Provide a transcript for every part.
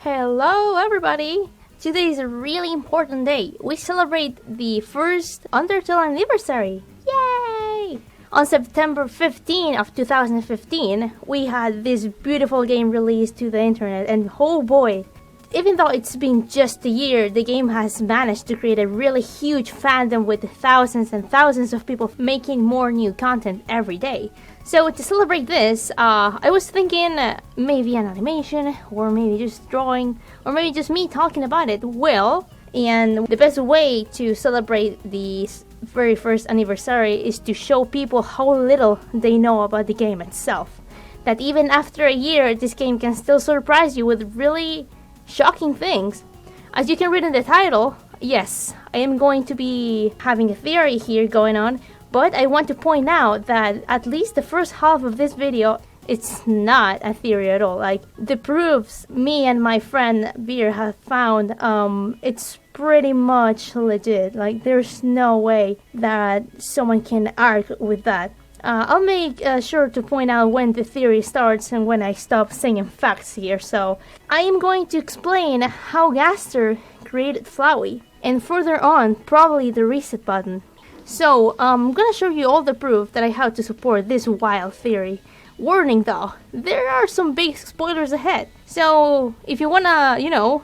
Hello everybody! Today is a really important day. We celebrate the first Undertale anniversary! Yay! On September 15 of 2015, we had this beautiful game released to the internet, and oh boy, even though it's been just a year, the game has managed to create a really huge fandom with thousands and thousands of people making more new content every day. So to celebrate this, I was thinking maybe an animation, or maybe just drawing, or maybe just me talking about it. Well, and the best way to celebrate the very first anniversary is to show people how little they know about the game itself. That even after a year, this game can still surprise you with really shocking things. As you can read in the title, yes, I am going to be having a theory here going on, but I want to point out that at least the first half of this video, it's not a theory at all. Like, the proofs me and my friend Beer have found, it's pretty much legit. Like, there's no way that someone can argue with that. I'll make sure to point out when the theory starts and when I stop saying facts here. So I am going to explain how Gaster created Flowey, and further on, probably the reset button. So I'm gonna show you all the proof that I have to support this wild theory. Warning though, there are some big spoilers ahead. So if you wanna,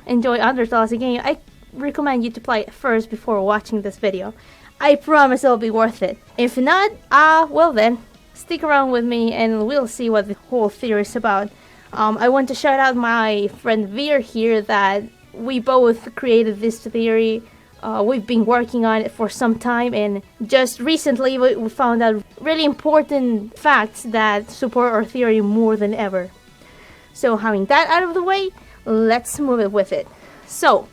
enjoy Undertale as a game, I recommend you to play it first before watching this video. I promise it'll be worth it. If not, well then, stick around with me and we'll see what the whole theory is about. I want to shout out my friend Veer here, that we both created this theory. We've been working on it for some time, and just recently we found out really important facts that support our theory more than ever. So having that out of the way, let's move it with it. So,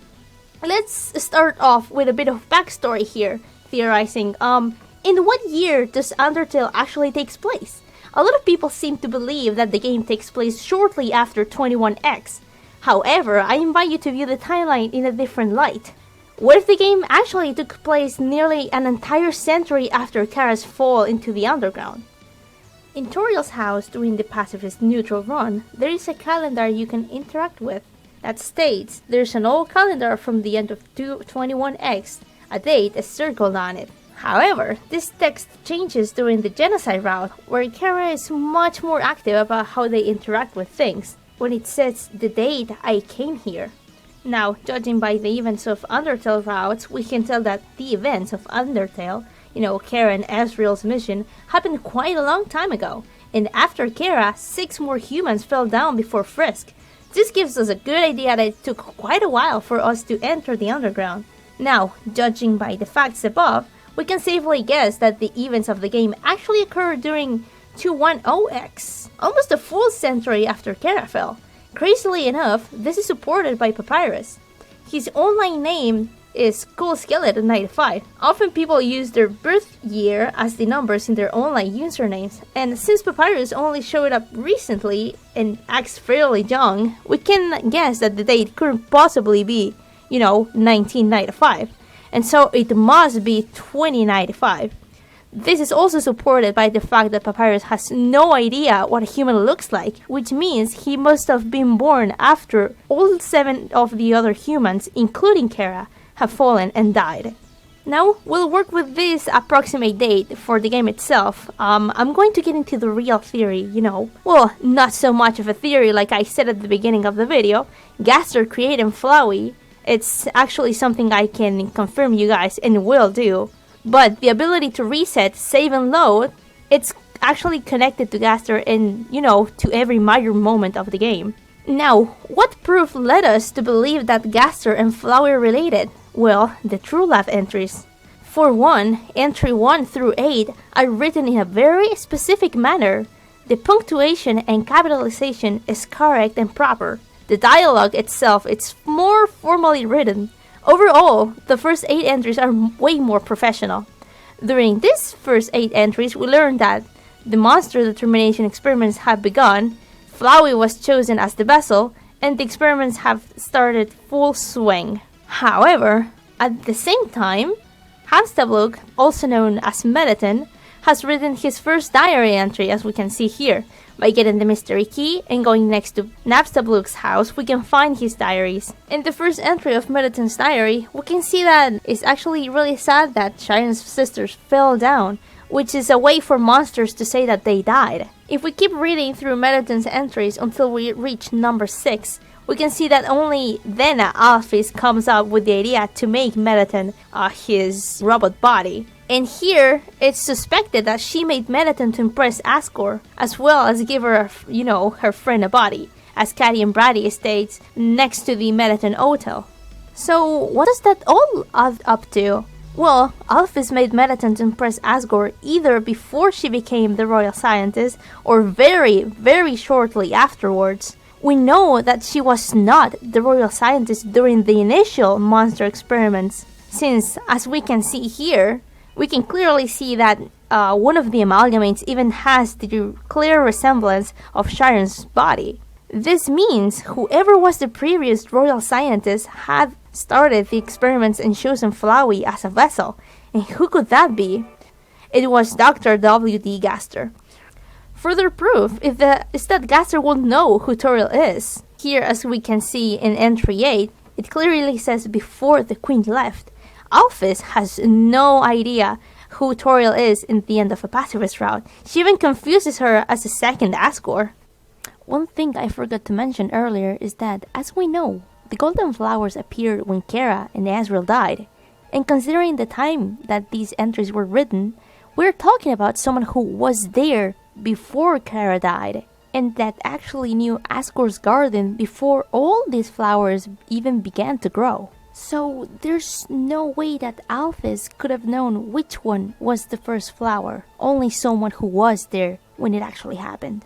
let's start off with a bit of backstory here. Theorizing, in what year does Undertale actually takes place? A lot of people seem to believe that the game takes place shortly after 21X. However, I invite you to view the timeline in a different light. What if the game actually took place nearly an entire century after Kara's fall into the underground? In Toriel's house during the pacifist neutral run, there is a calendar you can interact with that states there's an old calendar from the end of 21X. A date is circled on it. However, this text changes during the genocide route, where Kara is much more active about how they interact with things, when it says the date I came here. Now, judging by the events of Undertale routes, we can tell that the events of Undertale, Kara and Ezreal's mission, happened quite a long time ago, and after Kara, 6 more humans fell down before Frisk. This gives us a good idea that it took quite a while for us to enter the underground. Now, judging by the facts above, we can safely guess that the events of the game actually occurred during 210X, almost a full century after Kara fell. Crazily enough, this is supported by Papyrus. His online name is CoolSkeleton95. Often people use their birth year as the numbers in their online usernames, and since Papyrus only showed up recently and acts fairly young, we can guess that the date couldn't possibly be 1995, and so it must be 2095. This is also supported by the fact that Papyrus has no idea what a human looks like, which means he must have been born after all 7 of the other humans, including Kara, have fallen and died. Now, we'll work with this approximate date for the game itself. I'm going to get into the real theory, Well, not so much of a theory like I said at the beginning of the video. Gaster created Flowey. It's actually something I can confirm you guys and will do. But the ability to reset, save and load, it's actually connected to Gaster and, to every major moment of the game. Now, what proof led us to believe that Gaster and Flowey are related? Well, the TrueLab entries. For one, entry 1 through 8 are written in a very specific manner. The punctuation and capitalization is correct and proper. The dialogue itself, it's more formally written. Overall, the first 8 entries are way more professional. During these first 8 entries, we learned that the monster determination experiments have begun, Flowey was chosen as the vessel, and the experiments have started full swing. However, at the same time, Hamstablook, also known as Medaton, has written his first diary entry, as we can see here. By getting the mystery key and going next to Nabstablook's house, we can find his diaries. In the first entry of Mettaton's diary, we can see that it's actually really sad that Sharon's sisters fell down, which is a way for monsters to say that they died. If we keep reading through Mettaton's entries until we reach number 6, we can see that only then Alphys comes up with the idea to make Mettaton his robot body. And here, it's suspected that she made Mettaton to impress Asgore, as well as give her, her friend a body, as Caddy and Brady states next to the Mettaton hotel. So, what is that all up to? Well, Alphys made Mettaton to impress Asgore either before she became the royal scientist or very, very shortly afterwards. We know that she was not the royal scientist during the initial monster experiments, since, as we can see here, we can clearly see that one of the amalgamates even has the clear resemblance of Sharon's body. This means whoever was the previous royal scientist had started the experiments and chosen Flowey as a vessel. And who could that be? It was Dr. W.D. Gaster. Further proof is that Gaster will know who Toriel is. Here, as we can see in entry 8, it clearly says before the queen left. Alphys has no idea who Toriel is in the end of a pacifist route. She even confuses her as a second Asgore. One thing I forgot to mention earlier is that, as we know, the golden flowers appeared when Kara and Azrael died. And considering the time that these entries were written, we're talking about someone who was there before Kara died, and that actually knew Asgore's garden before all these flowers even began to grow. So there's no way that Alphys could have known which one was the first flower, only someone who was there when it actually happened.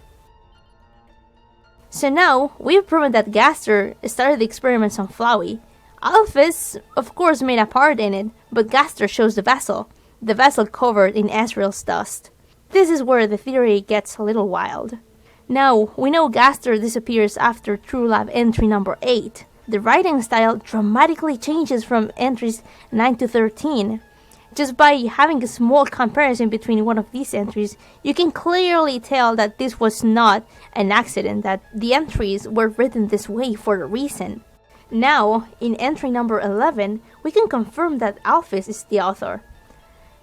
So now, we've proven that Gaster started the experiments on Flowey. Alphys, of course, made a part in it, but Gaster chose the vessel covered in Azrael's dust. This is where the theory gets a little wild. Now, we know Gaster disappears after True Love entry number 8. The writing style dramatically changes from entries 9 to 13. Just by having a small comparison between one of these entries, you can clearly tell that this was not an accident, that the entries were written this way for a reason. Now, in entry number 11, we can confirm that Alphys is the author.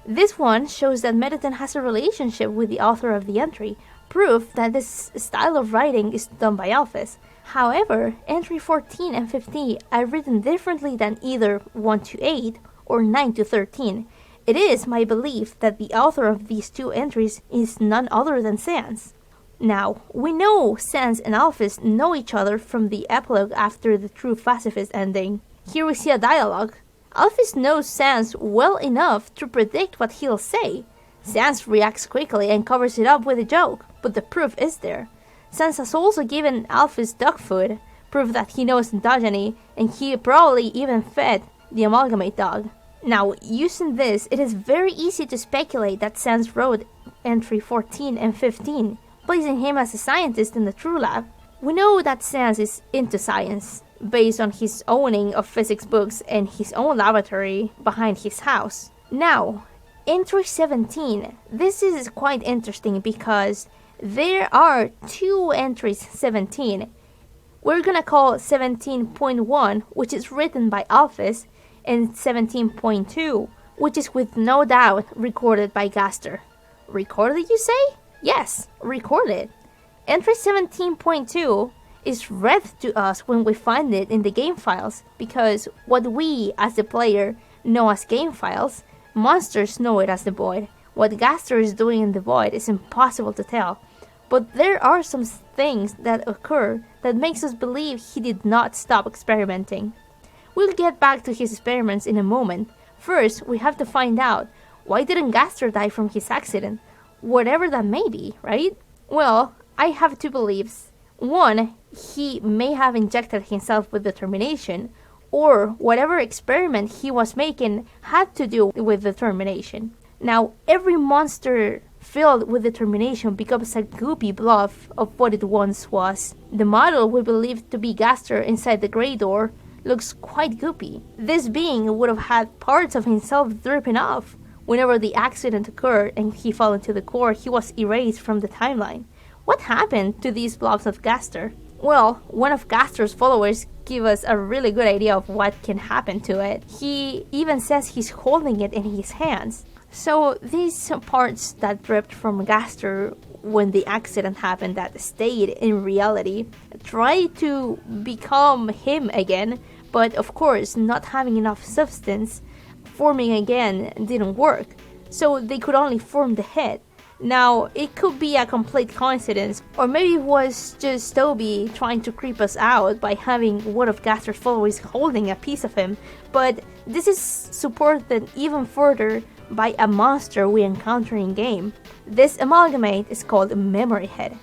This one shows that Mettaton has a relationship with the author of the entry, proof that this style of writing is done by Alphys. However, entry 14 and 15 are written differently than either 1 to 8 or 9 to 13. It is my belief that the author of these two entries is none other than Sans. Now, we know Sans and Alphys know each other from the epilogue after the True Pacifist ending. Here we see a dialogue. Alphys knows Sans well enough to predict what he'll say. Sans reacts quickly and covers it up with a joke, but the proof is there. Sans has also given Alphys dog food, proof that he knows endogyny, and he probably even fed the amalgamate dog. Now, using this, it is very easy to speculate that Sans wrote entry 14 and 15, placing him as a scientist in the True Lab. We know that Sans is into science, based on his owning of physics books and his own laboratory behind his house. Now, entry 17, this is quite interesting because there are two entries 17. We're gonna call 17.1, which is written by Alphys, and 17.2, which is with no doubt recorded by Gaster. Recorded, you say? Yes, recorded. Entry 17.2 is read to us when we find it in the game files, because what we, as the player, know as game files, monsters know it as the void. What Gaster is doing in the void is impossible to tell, but there are some things that occur that makes us believe he did not stop experimenting. We'll get back to his experiments in a moment. First, we have to find out, why didn't Gaster die from his accident? Whatever that may be, right? Well, I have two beliefs. One, he may have injected himself with determination, or whatever experiment he was making had to do with determination. Now, every monster filled with determination becomes a goopy blob of what it once was. The model we believe to be Gaster inside the Grey Door looks quite goopy. This being would have had parts of himself dripping off. whenever the accident occurred and he fell into the core, he was erased from the timeline. What happened to these blobs of Gaster? Well, one of Gaster's followers gave us a really good idea of what can happen to it. He even says he's holding it in his hands. So these parts that dripped from Gaster when the accident happened that stayed in reality tried to become him again, but of course not having enough substance, forming again didn't work. So they could only form the head. Now, it could be a complete coincidence, or maybe it was just Toby trying to creep us out by having one of Gaster's followers holding a piece of him, but this is supported even further by a monster we encounter in game. This amalgamate is called MEMORYHEAD.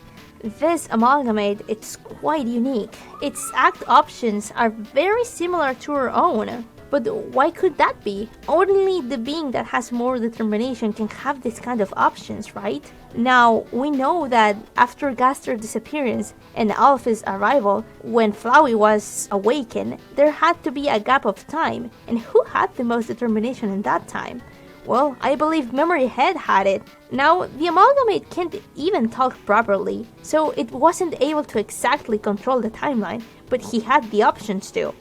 This amalgamate is quite unique. Its act options are very similar to our own. But why could that be? Only the being that has more determination can have this kind of options, right? Now, we know that after Gaster's disappearance and Alphys' arrival, when Flowey was awakened, there had to be a gap of time. And who had the most determination in that time? Well, I believe MEMORYHEAD had it. Now, the amalgamate can't even talk properly, so it wasn't able to exactly control the timeline, but he had the options to.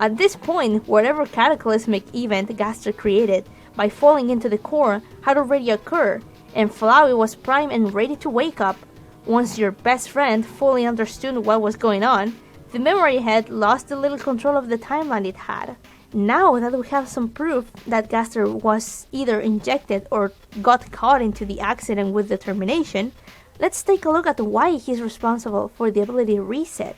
At this point, whatever cataclysmic event Gaster created by falling into the core had already occurred, and Flowey was primed and ready to wake up. Once your best friend fully understood what was going on, the MEMORYHEAD lost a little control of the timeline it had. Now that we have some proof that Gaster was either injected or got caught into the accident with determination, let's take a look at why he's responsible for the ability to reset.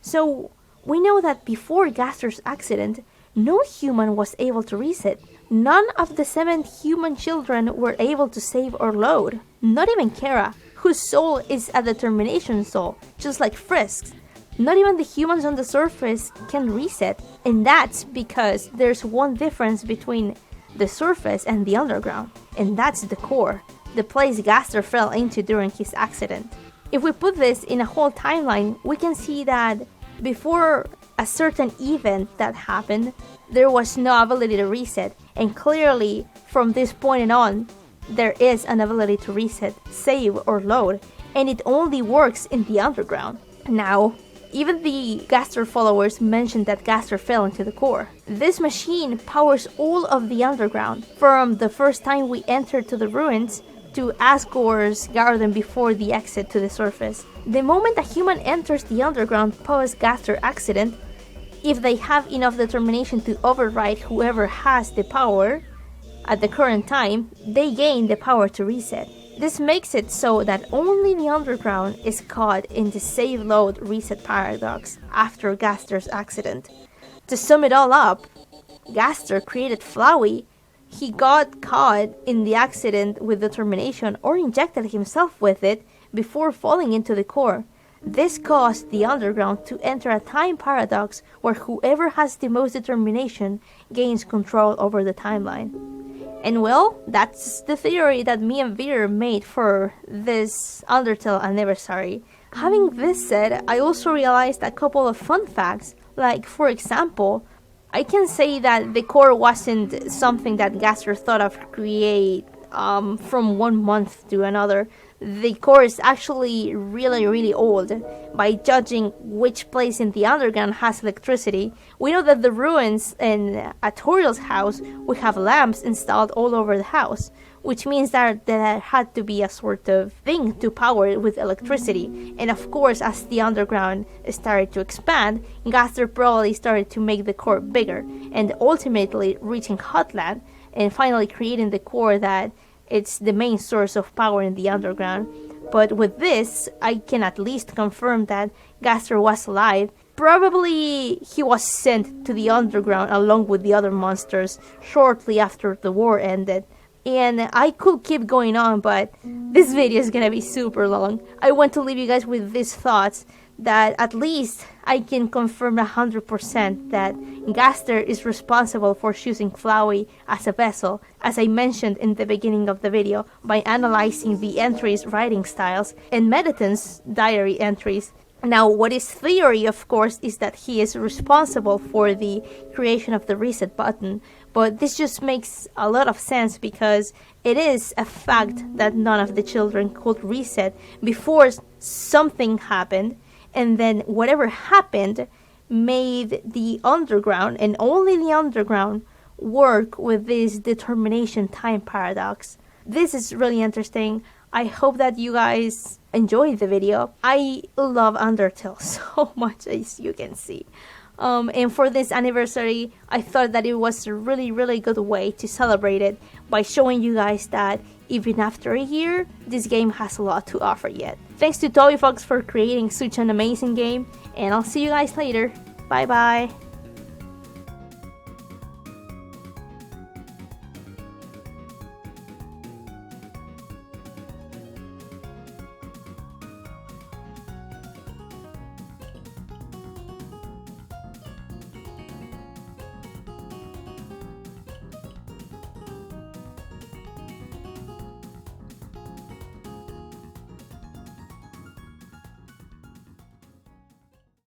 So, we know that before Gaster's accident, no human was able to reset. None of the 7 human children were able to save or load. Not even Kara, whose soul is a determination soul, just like Frisk's. Not even the humans on the surface can reset, and that's because there's one difference between the surface and the underground, and that's the core, the place Gaster fell into during his accident. If we put this in a whole timeline, we can see that before a certain event that happened, there was no ability to reset, and clearly from this point on, there is an ability to reset, save, or load, and it only works in the underground. Now, even the Gaster followers mentioned that Gaster fell into the core. This machine powers all of the underground, from the first time we entered to the ruins to Asgore's garden before the exit to the surface. The moment a human enters the underground post Gaster accident, if they have enough determination to override whoever has the power at the current time, they gain the power to reset. This makes it so that only the underground is caught in the save load reset paradox after Gaster's accident. To sum it all up, Gaster created Flowey. He got caught in the accident with determination or injected himself with it before falling into the core. This caused the underground to enter a time paradox where whoever has the most determination gains control over the timeline. And well, that's the theory that me and Veer made for this Undertale anniversary. Having this said, I also realized a couple of fun facts, like for example, I can say that the core wasn't something that Gaster thought of create from one month to another. The core is actually really old. By judging which place in the underground has electricity, we know that the ruins in Atoriel's house will have lamps installed all over the house, which means that there had to be a sort of thing to power it with electricity. And of course, as the underground started to expand, Gaster probably started to make the core bigger, and ultimately reaching Hotland, and finally creating the core that it's the main source of power in the underground. But with this, I can at least confirm that Gaster was alive. Probably he was sent to the underground along with the other monsters shortly after the war ended. And I could keep going on, but this video is gonna be super long. I want to leave you guys with these thoughts that at least I can confirm 100% that Gaster is responsible for choosing Flowey as a vessel, as I mentioned in the beginning of the video, by analyzing the entries' writing styles and Mediton's diary entries. Now, what is theory, of course, is that he is responsible for the creation of the reset button, But this just makes a lot of sense because it is a fact that none of the children could reset before something happened, and then whatever happened made the underground, and only the underground, work with this determination time paradox. This is really interesting. I hope that you guys enjoyed the video. I love Undertale so much, as you can see. And for this anniversary, I thought that it was a really good way to celebrate it by showing you guys that even after a year, this game has a lot to offer yet. Thanks to Toby Fox for creating such an amazing game, and I'll see you guys later. Bye bye.